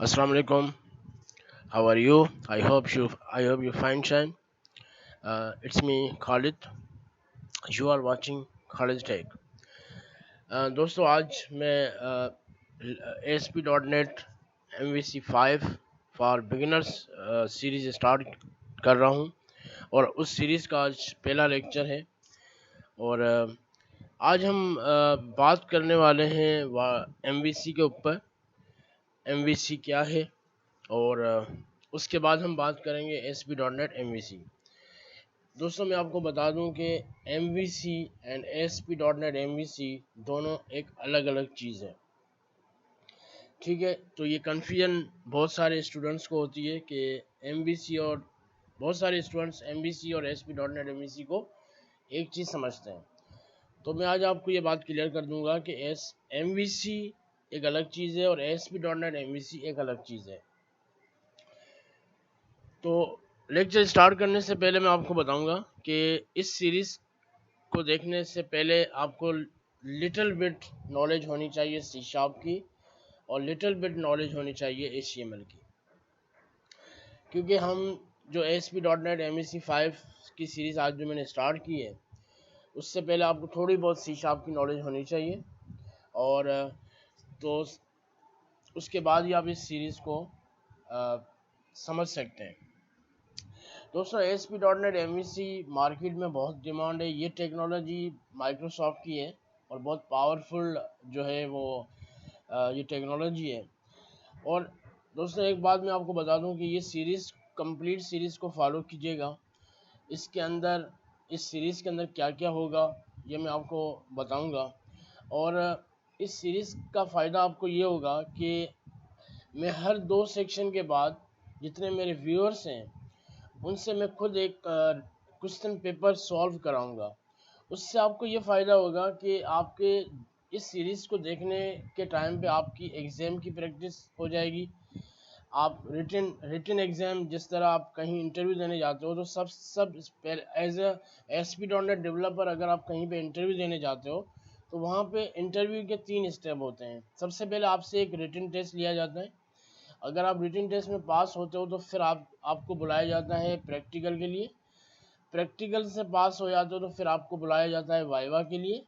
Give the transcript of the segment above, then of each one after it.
Assalamu alaikum. How are you? I hope you fine, Shine. It's me, Khalid. You are watching Khalid Tech. दोस्तों आज मैं ASP.NET MVC 5 for beginners series start कर रहा हूँ और उस सीरीज का आज पहला लेक्चर है। और आज हम बात करने वाले हैं MVC के ऊपर। MVC क्या है और उसके बाद हम बात करेंगे ASP.NET MVC। दोस्तों मैं आपको बता दूं कि MVC एंड ASP.NET MVC दोनों एक अलग अलग चीज़ है। ठीक है, तो ये कन्फ्यूजन बहुत सारे स्टूडेंट्स को होती है कि MVC और बहुत सारे स्टूडेंट्स MVC और ASP.NET MVC को एक चीज़ समझते हैं। तो मैं आज आपको ये बात क्लियर कर दूंगा कि MVC एक अलग चीज़ है और ASP.NET MVC एक अलग चीज़ है। तो लेक्चर स्टार्ट करने से पहले मैं आपको बताऊंगा कि इस सीरीज़ को देखने से पहले आपको लिटिल बिट नॉलेज होनी चाहिए C# की और लिटिल बिट नॉलेज होनी चाहिए HTML की, क्योंकि हम जो ASP.NET MVC 5 की सीरीज़ आज जो मैंने स्टार्ट की है उससे पहले आपको थोड़ी बहुत C# की नॉलेज होनी चाहिए और तो उसके बाद ही आप इस सीरीज़ को समझ सकते हैं। दोस्तों ASP.NET MVC मार्केट में बहुत डिमांड है। ये टेक्नोलॉजी माइक्रोसॉफ्ट की है और बहुत पावरफुल जो है वो ये टेक्नोलॉजी है। और दोस्तों एक बात मैं आपको बता दूं कि ये सीरीज़ कंप्लीट सीरीज़ को फॉलो कीजिएगा। इसके अंदर इस सीरीज़ के अंदर क्या क्या होगा ये मैं आपको बताऊंगा। और इस सीरीज़ का फ़ायदा आपको ये होगा कि मैं हर 2 सेक्शन के बाद जितने मेरे व्यूअर्स हैं उनसे मैं खुद एक क्वेश्चन पेपर सॉल्व कराऊंगा। उससे आपको ये फ़ायदा होगा कि आपके इस सीरीज़ को देखने के टाइम पे आपकी एग्ज़ाम की प्रैक्टिस हो जाएगी। आप रिटन एग्ज़ाम जिस तरह आप कहीं इंटरव्यू देने जाते हो तो सब एज ए ASP.NET डेवलपर अगर आप कहीं पे इंटरव्यू देने जाते हो तो वहाँ पे इंटरव्यू के 3 स्टेप होते हैं। सबसे पहले आपसे एक रिटन टेस्ट लिया जाता है। अगर आप रिटन टेस्ट में पास होते हो तो फिर आपको बुलाया जाता है प्रैक्टिकल के लिए। प्रैक्टिकल से पास हो जाते हो तो फिर आपको बुलाया जाता है वाइवा के लिए।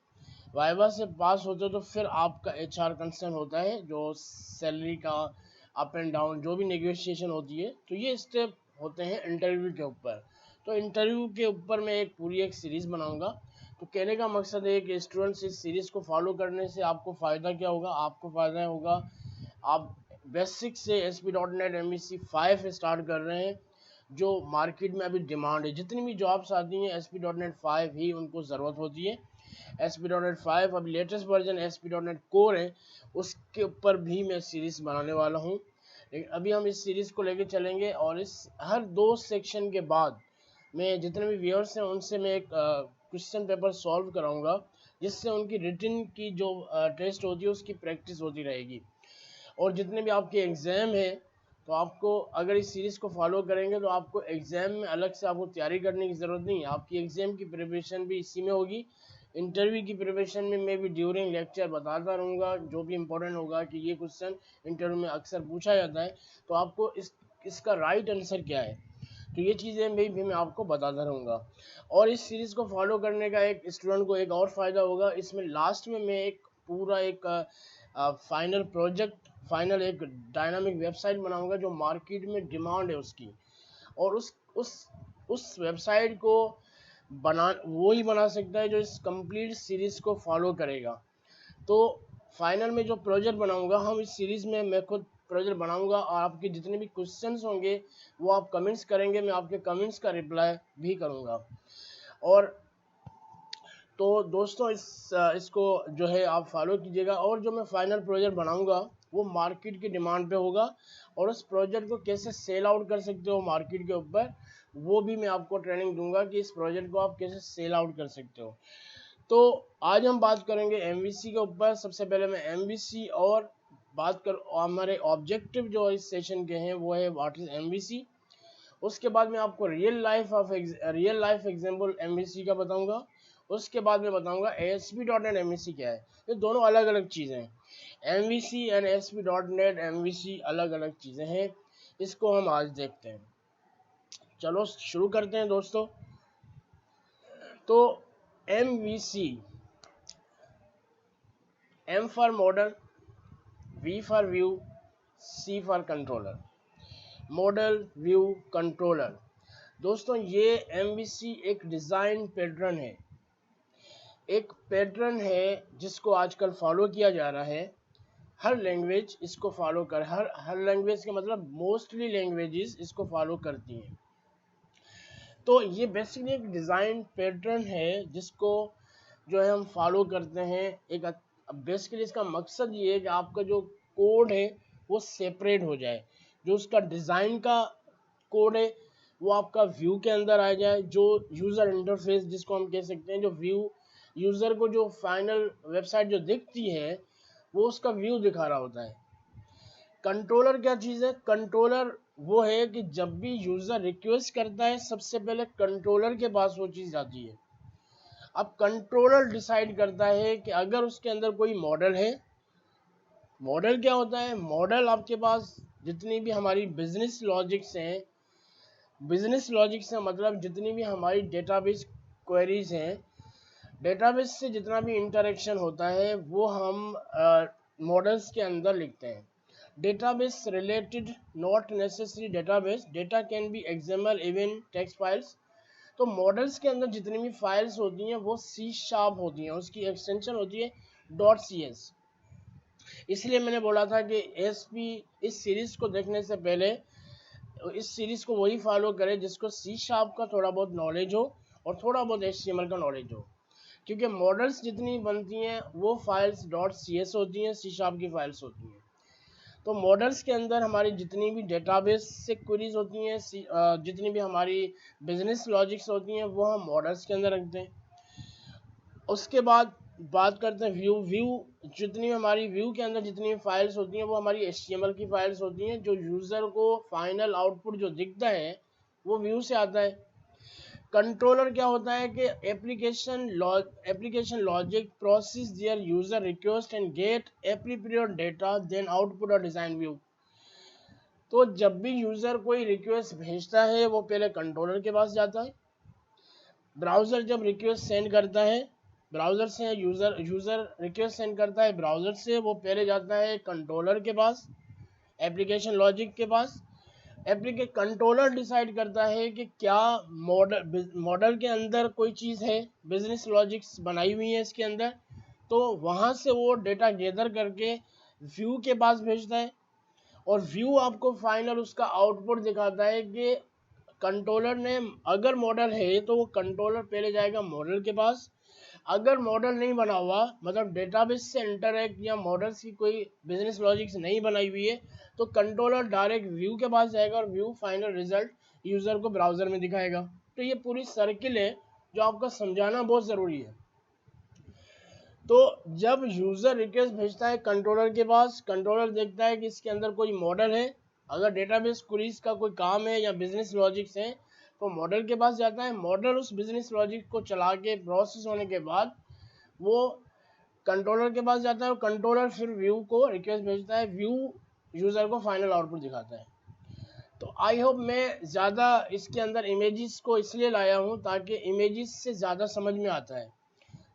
वाइवा से पास होते हो तो फिर आपका HR कंसर्न होता है, जो सैलरी का अप एंड डाउन जो भी नेगोशिएशन होती है। तो ये स्टेप होते हैं इंटरव्यू के ऊपर। तो इंटरव्यू के ऊपर मैं पूरी एक सीरीज़ बनाऊंगा। तो कहने का मकसद है कि स्टूडेंट्स इस सीरीज़ को फॉलो करने से आपको फ़ायदा क्या होगा? आपको फ़ायदा होगा आप बेसिक से ASP.NET MVC 5 स्टार्ट कर रहे हैं जो मार्केट में अभी डिमांड है। जितनी भी जॉब्स आती हैं ASP.NET 5 ही उनको ज़रूरत होती है। ASP.NEट 5 अभी लेटेस्ट वर्जन ASP.NET Core है, उसके ऊपर भी मैं सीरीज़ बनाने वाला हूँ। लेकिन अभी हम इस सीरीज़ को लेके चलेंगे और इस हर 2 सेक्शन के बाद मैं जितने भी व्यूअर्स हैं उनसे मैं एक क्वेश्चन पेपर सॉल्व कराऊंगा, जिससे उनकी रिटन की जो टेस्ट होती है उसकी प्रैक्टिस होती रहेगी। और जितने भी आपके एग्ज़ाम हैं तो आपको अगर इस सीरीज़ को फॉलो करेंगे तो आपको एग्ज़ाम में अलग से आपको तैयारी करने की ज़रूरत नहीं है। आपकी एग्ज़ाम की प्रिपरेशन भी इसी में होगी। इंटरव्यू की प्रिपरेशन में मैं भी ड्यूरिंग लेक्चर बताता रहूँगा जो भी इम्पोर्टेंट होगा कि ये क्वेश्चन इंटरव्यू में अक्सर पूछा जाता है, तो आपको इसका राइट आंसर क्या है, तो ये चीज़ें मैं आपको बताता रहूँगा। और इस सीरीज़ को फॉलो करने का एक स्टूडेंट को एक और फ़ायदा होगा, इसमें लास्ट में मैं एक पूरा एक फाइनल एक डायनामिक वेबसाइट बनाऊंगा जो मार्केट में डिमांड है उसकी। और उस वेबसाइट को वो ही बना सकता है जो इस कंप्लीट सीरीज़ को फॉलो करेगा। तो फाइनल में जो प्रोजेक्ट बनाऊंगा, हम इस सीरीज़ में मैं खुद प्रोजेक्ट बनाऊंगा और आपके जितने भी क्वेश्चंस होंगे वो आप कमेंट्स करेंगे, मैं आपके कमेंट्स का रिप्लाई भी करूंगा। और तो दोस्तों इसको जो है आप फॉलो कीजिएगा। और जो मैं फाइनल प्रोजेक्ट बनाऊंगा वो मार्केट की डिमांड पे होगा और उस प्रोजेक्ट को कैसे सेल आउट कर सकते हो मार्केट के ऊपर, वो भी मैं आपको ट्रेनिंग दूंगा कि इस प्रोजेक्ट को आप कैसे सेल आउट कर सकते हो। तो आज हम बात करेंगे MVC के ऊपर। सबसे पहले मैं MVC और बात कर हमारे ऑब्जेक्टिव जो इस सेशन के हैं वो है व्हाट इज MVC। उसके बाद मैं आपको रियल लाइफ एग्जाम्पल MVC का बताऊंगा। उसके बाद मैं बताऊंगा ASP.NET MVC क्या है। ये दोनों अलग अलग चीज़ें हैं। MVC एंड ASP.NET MVC अलग अलग चीज़ें हैं, इसको हम आज देखते हैं। चलो शुरू करते हैं दोस्तों। तो MVC, M for model, V for view, C for controller. Model, view, controller. दोस्तों ये MVC एक डिज़ाइन पैटर्न है, एक पैटर्न है जिसको आजकल फॉलो किया जा रहा है। हर लैंग्वेज इसको फॉलो कर, हर लैंग्वेज का मतलब मोस्टली लैंग्वेजेस इसको फॉलो करती हैं। तो ये बेसिकली एक डिज़ाइन पैटर्न है जिसको जो है हम फॉलो करते हैं। एक बेसिकली इसका मकसद ये है कि आपका जो कोड है वो सेपरेट हो जाए। जो उसका डिज़ाइन का कोड है वो आपका व्यू के अंदर आ जाए। जो यूज़र इंटरफेस जिसको हम कह सकते हैं, जो व्यू यूज़र को जो फाइनल वेबसाइट जो दिखती है वो उसका व्यू दिखा रहा होता है। कंट्रोलर क्या चीज़ है? कंट्रोलर वो है कि जब भी यूज़र रिक्वेस्ट करता है सबसे पहले कंट्रोलर के पास वो चीज़ जाती है। अब कंट्रोलर डिसाइड करता है कि अगर उसके अंदर कोई मॉडल है। मॉडल क्या होता है? मॉडल आपके पास जितनी भी हमारी बिजनेस लॉजिक्स हैं, बिजनेस लॉजिक से मतलब जितनी भी हमारी डेटाबेस क्वेरीज हैं, डेटाबेस से जितना भी इंटरेक्शन होता है वो हम मॉडल्स के अंदर लिखते हैं। Database related, not necessary database, data can be XML even text files. तो मॉडल्स के अंदर जितनी भी फाइल्स होती हैं वो C# होती हैं, उसकी एक्सटेंशन होती है .cs। इसलिए मैंने बोला था कि ASP इस सीरीज़ को देखने से पहले इस सीरीज़ को वही फॉलो करे जिसको C# का थोड़ा बहुत नॉलेज हो और थोड़ा बहुत HTML का नॉलेज हो, क्योंकि मॉडल्स जितनी बनती हैं वो फाइल्स .cs होती हैं, C# की फाइल्स होती हैं। तो मॉडल्स के अंदर हमारी जितनी भी डेटाबेस से क्वेरीज होती हैं, जितनी भी हमारी बिजनेस लॉजिक्स होती हैं वो हम मॉडल्स के अंदर रखते हैं। उसके बाद बात करते हैं व्यू। व्यू जितनी हमारी व्यू के अंदर जितनी फाइल्स होती हैं वो हमारी HTML की फाइल्स होती हैं। जो यूज़र को फाइनल आउटपुट जो दिखता है वो व्यू से आता है। कंट्रोलर क्या होता है कि application logic process their user request and get appropriate data then output और डिजाइन व्यू। तो जब भी यूजर कोई रिक्वेस्ट भेजता है वो पहले कंट्रोलर के पास जाता है। ब्राउज़र जब रिक्वेस्ट सेंड करता है, ब्राउज़र से यूज़र रिक्वेस्ट सेंड करता है ब्राउज़र से, वो पहले जाता है कंट्रोलर के पास, एप्लीकेशन लॉजिक के पास। कंट्रोलर डिसाइड करता है कि क्या मॉडल के अंदर कोई चीज़ है, बिजनेस लॉजिक्स बनाई हुई है इसके अंदर, तो वहाँ से वो डेटा गैदर करके व्यू के पास भेजता है। और व्यू आपको फाइनल उसका आउटपुट दिखाता है कि कंट्रोलर ने, अगर मॉडल है तो वो कंट्रोलर पहले जाएगा मॉडल के पास। अगर मॉडल नहीं बना हुआ, मतलब डेटाबेस से इंटरैक्ट या मॉडल्स की कोई बिजनेस लॉजिक्स नहीं बनाई हुई है, तो कंट्रोलर डायरेक्ट व्यू के पास जाएगा और व्यू फाइनल रिजल्ट यूज़र को ब्राउज़र में दिखाएगा। तो ये पूरी सर्किल है जो आपका समझाना बहुत ज़रूरी है। तो जब यूज़र रिक्वेस्ट भेजता है कंट्रोलर के पास, कंट्रोलर देखता है कि इसके अंदर कोई मॉडल है। अगर डेटाबेस क्वेरीज का कोई काम है या बिजनेस लॉजिक्स है तो मॉडल के पास जाता है। मॉडल उस बिजनेस लॉजिक को चला के प्रोसेस होने के बाद वो कंट्रोलर के पास जाता है और कंट्रोलर फिर व्यू को रिक्वेस्ट भेजता है। व्यू यूज़र को फाइनल आउटपुट दिखाता है। तो आई होप मैं ज़्यादा इसके अंदर इमेजेस को इसलिए लाया हूँ ताकि इमेजेस से ज़्यादा समझ में आता है।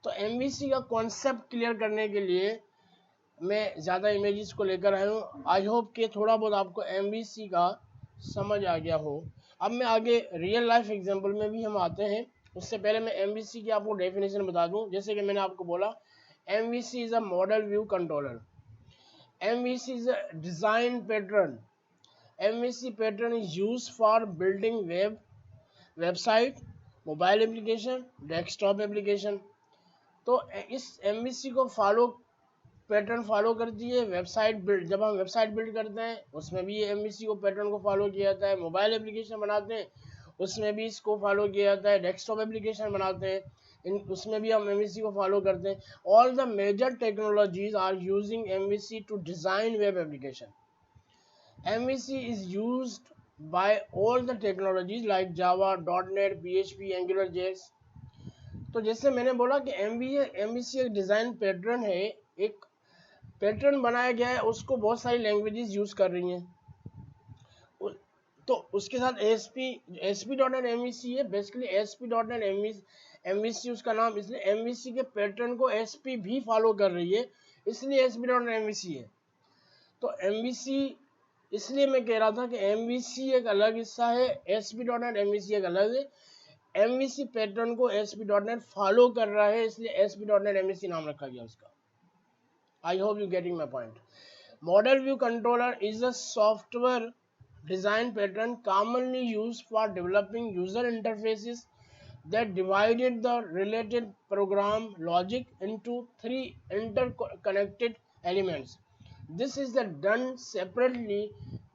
तो MVC का कॉन्सेप्ट क्लियर करने के लिए मैं ज़्यादा इमेजेस को लेकर आया हूँ। आई होप कि थोड़ा बहुत आपको MVC का समझ आ गया हो। अब मैं आगे रियल लाइफ एग्जांपल में भी हम आते हैं। उससे पहले मैं MVC की आपको डेफिनेशन बता दूं। जैसे कि मैंने आपको बोला, MVC is a model view controller. MVC is a design pattern. MVC pattern is use for building website, mobile application, desktop application. तो इस MVC को पैटर्न फॉलो करती है वेबसाइट बिल्ड। जब हम वेबसाइट बिल्ड करते हैं उसमें भी ये MVC को पैटर्न को फॉलो किया जाता है। मोबाइल एप्लीकेशन बनाते हैं उसमें भी इसको फॉलो किया जाता है। डेस्कटॉप एप्लीकेशन बनाते हैं उसमें भी हम MVC को फॉलो करते हैं। All the major technologies are using MVC to design web application. MVC is used by all the technologies like Java, .NET, PHP, AngularJS. तो जैसे मैंने बोला कि एमवीसी एक डिज़ाइन पैटर्न है, एक पैटर्न बनाया गया है, उसको बहुत सारी लैंग्वेजेस यूज़ कर रही हैं। तो उसके साथ ASP डॉट नेट एमवीसी है, basically ASP dot net MVC उसका नाम, इसलिए एमवीसी के पैटर्न को ASP भी फॉलो कर रही है, इसलिए ASP डॉट नेट एमवीसी है। तो एमवीसी, इसलिए मैं कह रहा था कि एमवीसी एक अलग हिस्सा है, ASP डॉट नेट एमवीसी एक अलग है। एमवीसी पैटर्न को ASP डॉट नेट फॉलो कर रहा है, इसलिए ASP डॉट नेट एमवीसी नाम रखा गया उसका। आई hope you getting my point. Model view controller is a software design pattern commonly used for developing user interfaces that divided the related program logic into three interconnected elements. This is the done separately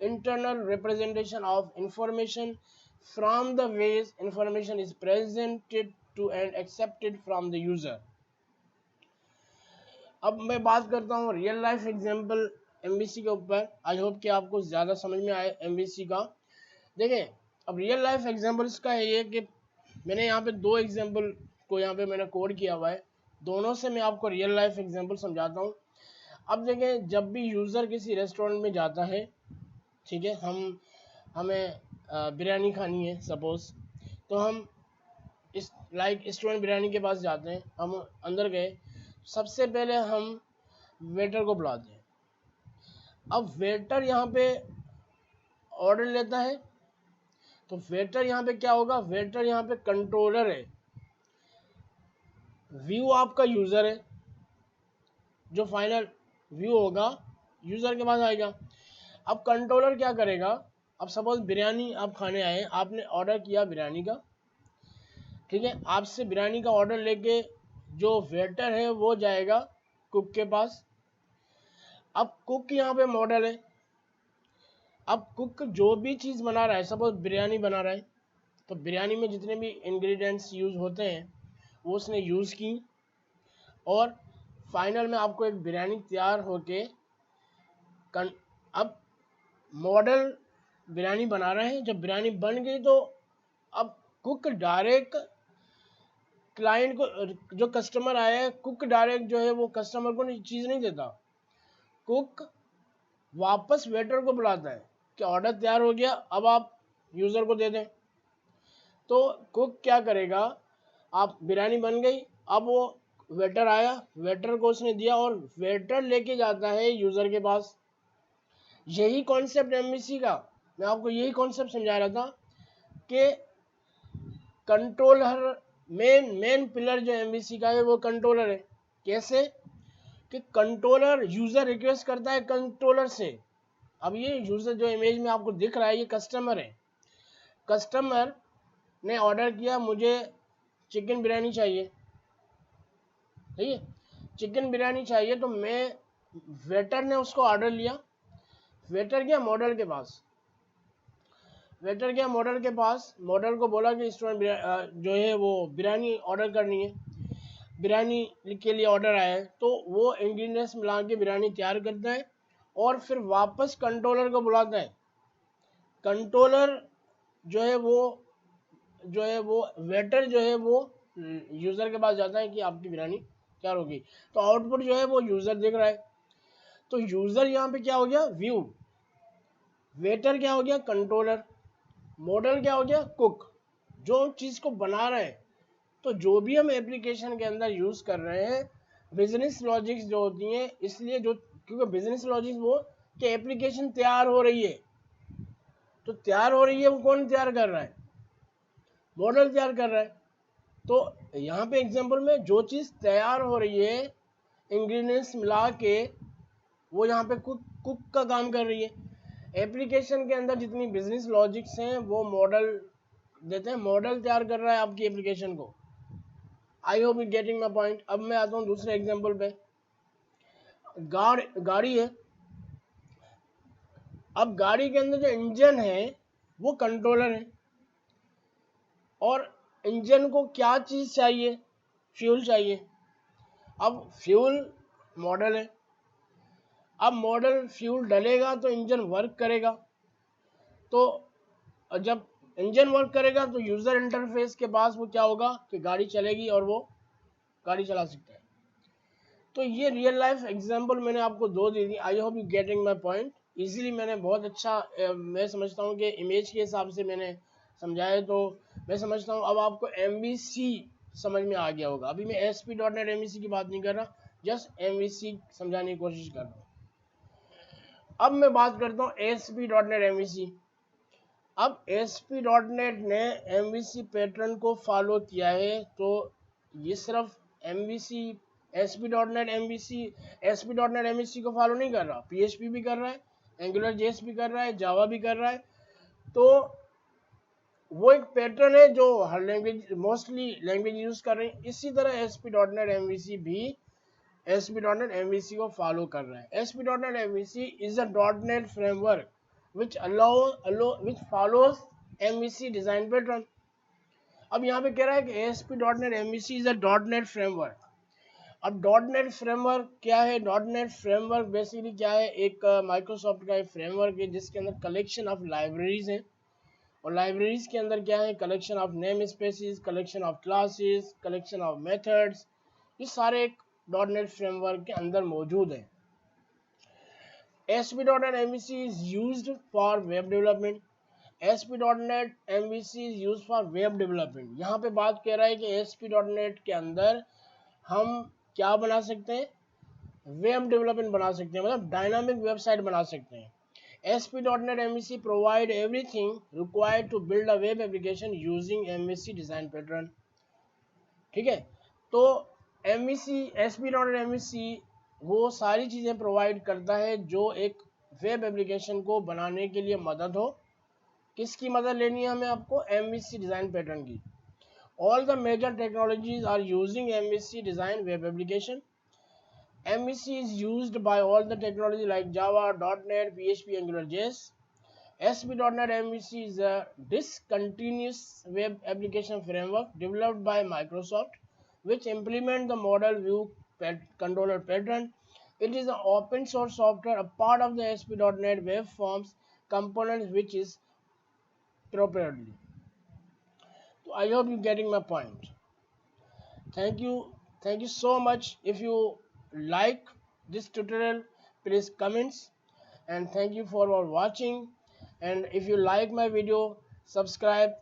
internal representation of information from the ways information is presented to and accepted from the user. अब मैं बात करता हूँ real life example MVC के ऊपर। I hope कि आपको ज़्यादा समझ में आए एमवीसी का। देखें, अब रियल लाइफ एग्जांपल इसका है ये कि मैंने यहाँ पे दो एग्जांपल को यहाँ पे मैंने कोड किया हुआ है, दोनों से मैं आपको रियल लाइफ एग्जांपल समझाता हूँ। अब देखें, जब भी यूज़र किसी रेस्टोरेंट में जाता है, ठीक है, हमें बिरयानी खानी है सपोज़, तो हम इस रेस्टोरेंट बिरयानी के पास जाते हैं, हम अंदर गए, सबसे पहले हम वेटर को बुलाते हैं। अब वेटर यहाँ पे ऑर्डर लेता है, तो वेटर यहाँ पे क्या होगा, वेटर यहाँ पे कंट्रोलर है, व्यू आपका यूज़र है, जो फाइनल व्यू होगा यूज़र के पास आएगा। अब कंट्रोलर क्या करेगा, अब सपोज बिरयानी आप खाने आए, आपने ऑर्डर किया बिरयानी का, ठीक है, आपसे बिरयानी का ऑर्डर लेके जो वेटर है वो जाएगा कुक के पास। अब कुक यहाँ पे मॉडल है, अब कुक जो भी चीज़ बना रहा है, सपोज बिरयानी बना रहा है, तो बिरयानी में जितने भी इंग्रेडिएंट्स यूज़ होते हैं वो उसने यूज़ की, और फाइनल में आपको एक बिरयानी तैयार होके अब मॉडल बिरयानी बना रहे हैं। जब बिरयानी बन गई तो अब कुक डायरेक्ट क्लाइंट को, जो कस्टमर आया है, कुक डायरेक्ट जो है वो कस्टमर को चीज़ नहीं देता, कुक वापस वेटर को बुलाता है कि ऑर्डर तैयार हो गया, अब आप यूज़र को दे दें। तो कुक क्या करेगा, आप बिरयानी बन गई, अब वो वेटर आया, वेटर को उसने दिया और वेटर लेके जाता है यूज़र के पास। यही कॉन्सेप्ट एमवीसी का, मैं आपको यही कॉन्सेप्ट समझा रहा था कि कंट्रोलर, मेन पिलर जो एमवीसी का है वो कंट्रोलर है। कैसे कि कंट्रोलर यूज़र रिक्वेस्ट करता है कंट्रोलर से। अब ये यूज़र जो इमेज में आपको दिख रहा है ये कस्टमर है, कस्टमर ने ऑर्डर किया, मुझे चिकन बिरयानी चाहिए, ठीक है, चिकन बिरयानी चाहिए, तो मैं, वेटर ने उसको ऑर्डर लिया, वेटर गया मॉडल के पास, वेटर गया मॉडल के पास, मॉडल को बोला कि स्टूडेंट जो है वो बिरयानी ऑर्डर करनी है, बिरयानी के लिए ऑर्डर आया है, तो वो इंग्रेडिएंट्स मिला के बिरयानी तैयार करता है और फिर वापस कंट्रोलर को बुलाता है। कंट्रोलर जो है वो वेटर जो है वो यूज़र के पास जाता है कि आपकी बिरयानी तैयार होगी, तो आउटपुट जो है वो यूज़र देख रहा है। तो यूज़र यहाँ पे क्या हो गया, व्यू, वेटर क्या हो गया, कंट्रोलर, मॉडल क्या हो गया, कुक, जो चीज़ को बना रहे हैं। तो जो भी हम एप्लीकेशन के अंदर यूज़ कर रहे हैं, बिजनेस लॉजिक्स जो होती हैं, इसलिए जो, क्योंकि बिजनेस लॉजिक्स वो कि एप्लीकेशन तैयार हो रही है, तो तैयार हो रही है, वो कौन तैयार कर रहा है, मॉडल तैयार कर रहा है। तो यहाँ पे एग्जांपल में जो चीज़ तैयार हो रही है इंग्रेडिएंट्स मिला के, वो यहाँ पे कुक का काम कर रही है। एप्लीकेशन के अंदर जितनी बिजनेस लॉजिक्स हैं वो मॉडल देते हैं, मॉडल तैयार कर रहा है आपकी एप्लीकेशन को। आई hope you getting my point. अब मैं आता हूँ दूसरे एग्जांपल पे, गाड़ी है। अब गाड़ी के अंदर जो इंजन है वो कंट्रोलर है, और इंजन को क्या चीज़ चाहिए, फ्यूल चाहिए। अब फ्यूल मॉडल है, अब मॉडल फ्यूल डलेगा तो इंजन वर्क करेगा। तो जब इंजन वर्क करेगा तो यूजर इंटरफेस के पास वो क्या होगा कि गाड़ी चलेगी और वो गाड़ी चला सकता है। तो ये रियल लाइफ एग्जांपल मैंने आपको दो दे दी। I hope you getting my point. Easily मैंने बहुत अच्छा मैं समझता हूँ कि इमेज के हिसाब से मैंने समझाया, तो मैं समझता हूँ अब आपको MVC समझ में आ गया होगा। अभी मैं ASP.NET MVC की बात नहीं कर रहा, जस्ट MVC समझाने की कोशिश कर रहा हूँ। अब मैं बात करता हूँ ASP.NET MVC। अब ASP.NET ने MVC पैटर्न को फॉलो किया है, तो ये सिर्फ MVC ASP.NET MVC को फॉलो नहीं कर रहा, PHP भी कर रहा है, AngularJS भी कर रहा है, जावा भी कर रहा है। तो वो एक पैटर्न है जो हर लैंग्वेज मोस्टली लैंग्वेज यूज कर रहे हैं। इसी तरह ASP.NET MVC भी ASP.NET MVC को फॉलो कर रहा है। ASP.NET MVC is a .NET framework which which follows MVC design pattern। अब यहाँ पे कह रहा है कि ASP.NET MVC is a .NET framework। अब .NET फ्रेमवर्क क्या है? .NET फ्रेमवर्क बेसिकली क्या है? एक माइक्रोसॉफ्ट का एक फ्रेमवर्क है जिसके अंदर कलेक्शन ऑफ लाइब्रेरीज हैं, और लाइब्रेरीज के अंदर क्या है? Collection of name spaces, collection of classes, collection of methods, ये सारे एक .NET फ्रेमवर्क के अंदर मौजूद है। ASP.NET MVC is used for web development। ASP.NET MVC is used for web development। यहाँ पे बात कह रहा है कि ASP.NET के अंदर हम क्या बना सकते हैं? वेब डेवलपमेंट बना सकते हैं, मतलब डायनामिक वेबसाइट बना सकते हैं। ASP.NET MVC provide everything required to build a web application using MVC design pattern। ठीक है, तो ASP.NET MVC वो सारी चीज़ें प्रोवाइड करता है जो एक वेब एप्लीकेशन को बनाने के लिए मदद हो। किसकी मदद लेनी है हमें? आपको MVC डिज़ाइन पैटर्न की। All the major technologies are using MVC design web application। MVC is used by all the technology like Java, .NET, PHP, AngularJS। ASP.NET MVC is a discontinuous web application framework developed by Microsoft, which implement the model view controller pattern. It is an open source software, a part of the ASP.NET Web Forms component, which is proprietary। So I hope you getting my point. Thank you so much. If you like this tutorial, please comments, and thank you for watching. And if you like my video, subscribe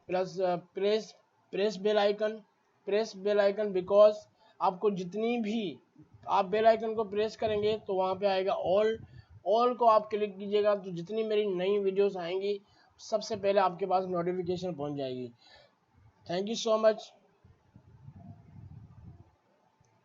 plus press bell icon because आपको जितनी भी आप bell icon को press करेंगे तो वहाँ पे आएगा ऑल को आप क्लिक कीजिएगा, तो जितनी मेरी नई वीडियोस आएंगी सबसे पहले आपके पास नोटिफिकेशन पहुँच जाएगी। Thank you so much.